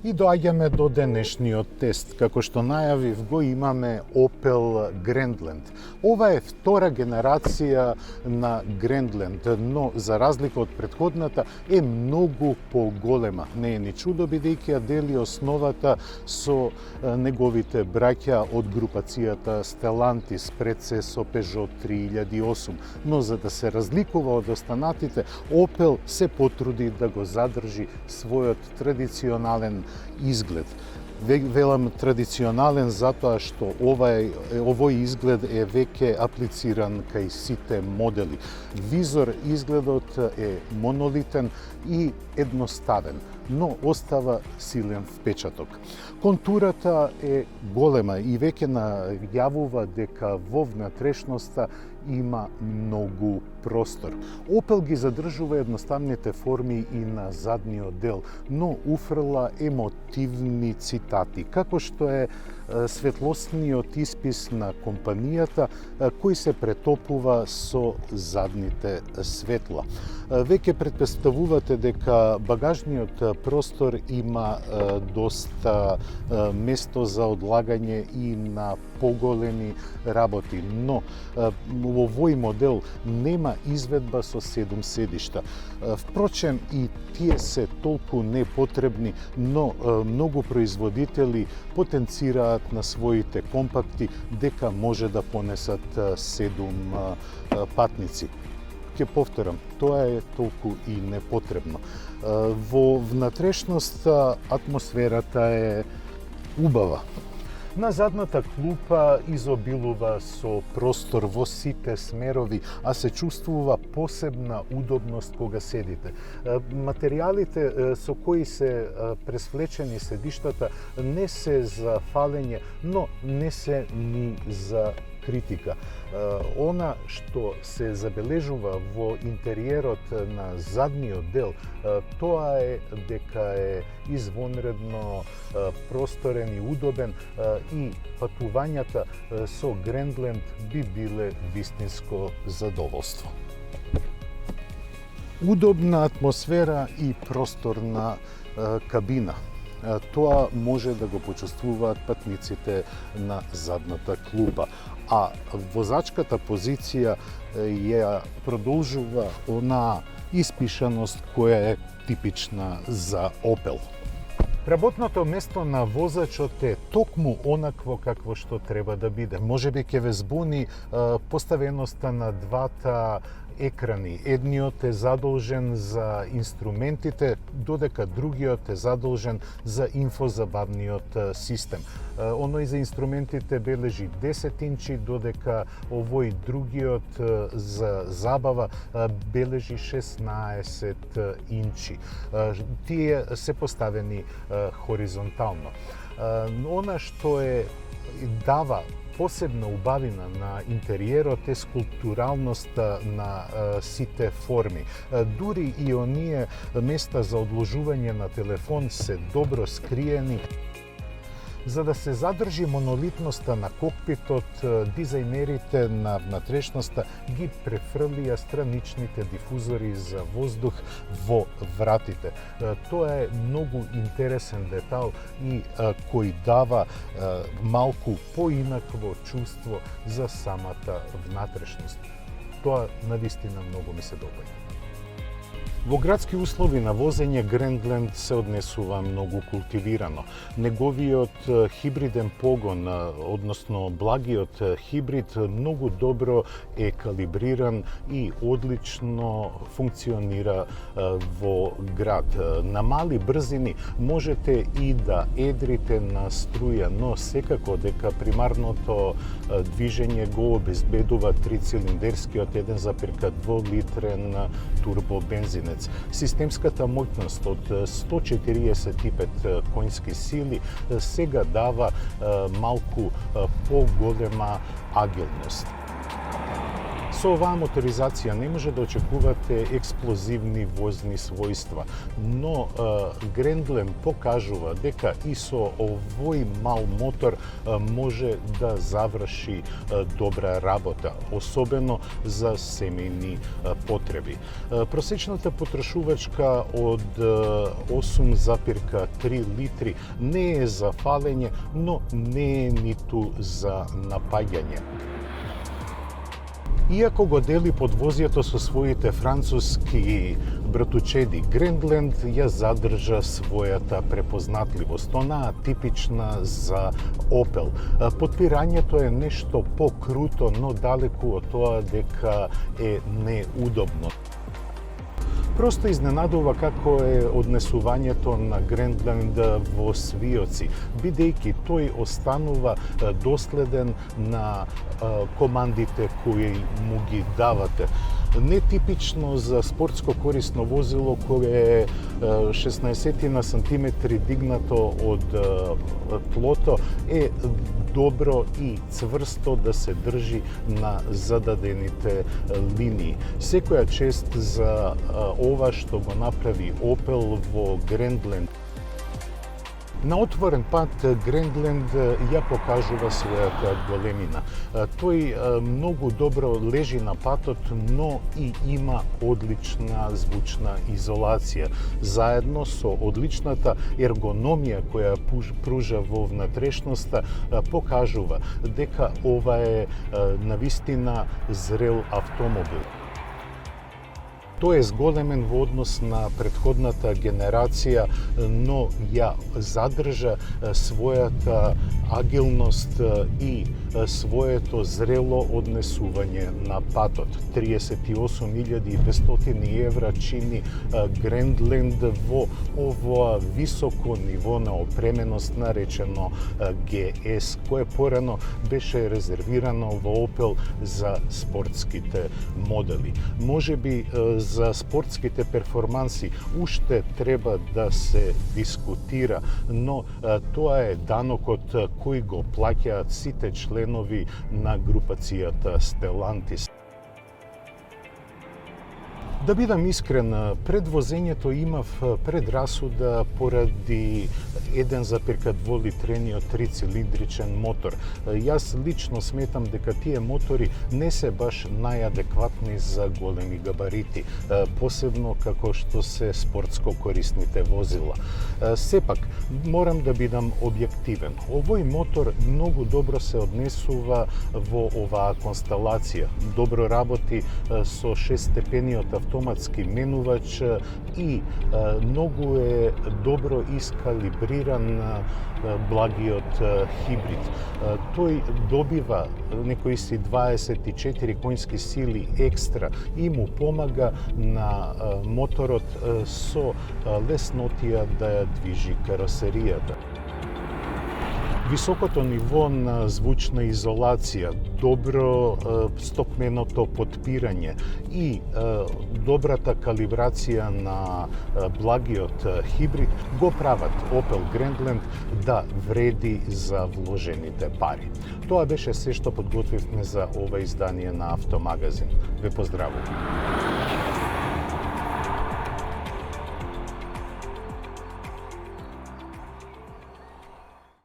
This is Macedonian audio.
И доаѓаме до денешниот тест. Како што најавив, го имаме Opel Grandland. Ова е втора генерација на Grandland, но за разлика од претходната е многу поголема. Не е ни чудо, бидејќи ја дели основата со неговите браќа од групацијата Stellantis, пред се со Peugeot 3008. Но за да се разликува од останатите, Opel се потруди да го задржи својот традиционален изглед. Велам традиционален затоа што овој изглед е веќе аплициран кај сите модели. Визор изгледот е монолитен и едноставен, но остава силен впечаток. Контурата е голема и веќе најавува дека во внатрешноста има многу простор. Opel ги задржува едноставните форми и на задниот дел, но уфрла емотивни цитати, како што е светлосниот испис на компанијата, кој се претопува со задните светла. Веќе претпоставувате дека багажниот простор има доста место за одлагање и на поголеми работи, но во овој модел нема изведба со 7 седишта. Впрочем, и тие се толку непотребни, но многу производители потенцираат на своите компакти дека може да понесат 7 патници. Ќе повторам, тоа е толку и непотребно. Во внатрешност атмосферата е убава. На задната клупа изобилува со простор во сите смерови, а се чувствува посебна удобност кога седите. Материјалите со кои се пресвлечени седиштата не се за фалење, но не се ни за критика. Она што се забележува во интериерот на задниот дел, тоа е дека е извонредно просторен и удобен и патувањата со Grandland би биле вистинско задоволство. Удобна атмосфера и просторна кабина. Тоа може да го почувствуваат патниците на задната клупа, а возачката позиција ја продолжува онаа испишаност која е типична за Opel. Работното место на возачот е токму онакво какво што треба да биде. Можеби ќе ве збуни поставеноста на двата екрани. Едниот е задолжен за инструментите, додека другиот е задолжен за инфозабавниот систем. Оној за инструментите бележи 10 инчи, додека овој другиот за забава бележи 16 инчи. Тие се поставени хоризонтално. Она што дава посебна убавина на интериерот е скулптуралноста на сите форми. Дури и оние места за одложување на телефон се добро скриени. За да се задржи монолитноста на кокпитот, дизајнерите на внатрешноста ги префрлија страничните дифузори за воздух во вратите. Тоа е многу интересен детал и кој дава малку поинакво чувство за самата внатрешност. Тоа навистина многу ми се допаѓа. Во градски услови на возење Grandland се однесува многу култивирано. Неговиот хибриден погон, односно благиот хибрид, многу добро е калибриран и одлично функционира во град. На мали брзини можете и да едрите на струја, но секако дека примарното движење го обезбедува трицилиндерскиот 1,2 литрен турбобензинец. Системската моќност од 145 конски сили сега дава малку поголема агилност. Со оваа моторизација не може да очекувате експлозивни возни својства, но Грендланд покажува дека и со овој мал мотор може да заврши добра работа, особено за семејни потреби. Просечната потрошувачка од 8,3 литри не е за фалење, но не е ниту за напаѓање. Иако го дели подвозјето со своите француски братучеди, Грендланд ја задржа својата препознатливост, онаа типична за Опел. Подпирањето е нешто покруто, но далеку од тоа дека е неудобно. Просто изненадува како е однесувањето на Грендланд во свиоци, бидејќи тој останува доследен на командите кои му ги давате. Нетипично за спортско корисно возило кое е 16 сантиметри дигнато од тлото е добро и цврсто да се држи на зададените линии. Секоја чест за ова што го направи Опел во Грендланд. На отворен пат Грендланд ја покажува својата големина. Тој многу добро лежи на патот, но и има одлична звучна изолација. Заедно со одличната ергономија која пружа во внатрешноста, покажува дека ова е навистина зрел автомобил. Тој е зголемен во однос на претходната генерација, но ја задржа својата агилност и своето зрело однесување на патот. 38.500 евра чини Грендланд во ова високо ниво на опременост наречено GS, кое порано беше резервирано во Опел за спортските модели. Можеби за спортските перформанси уште треба да се дискутира, но тоа е данокот кој го плаќаат сите членови на групацијата Stellantis. Да бидам искрен, пред возењето имав предрасуда поради 1,2 литрениот трицилиндричен мотор. Јас лично сметам дека тие мотори не се баш најадекватни за големи габарити, посебно како што се спортско корисните возила. Сепак, морам да бидам објективен. Овој мотор многу добро се однесува во оваа констелација. Добро работи со 6-степениот автоматски менувач и многу е добро искалибриран благиот хибрид. Тој добива некои си 24 конски сили екстра и му помага на моторот со леснотија да ја движи каросеријата. Високото ниво на звучна изолација, добро стопменото подпирање и добрата калибрација на благиот хибрид го прават Опел Грендланд да вреди за вложените пари. Тоа беше се што подготвивме за ова издание на Автомагазин. Ве поздравувам.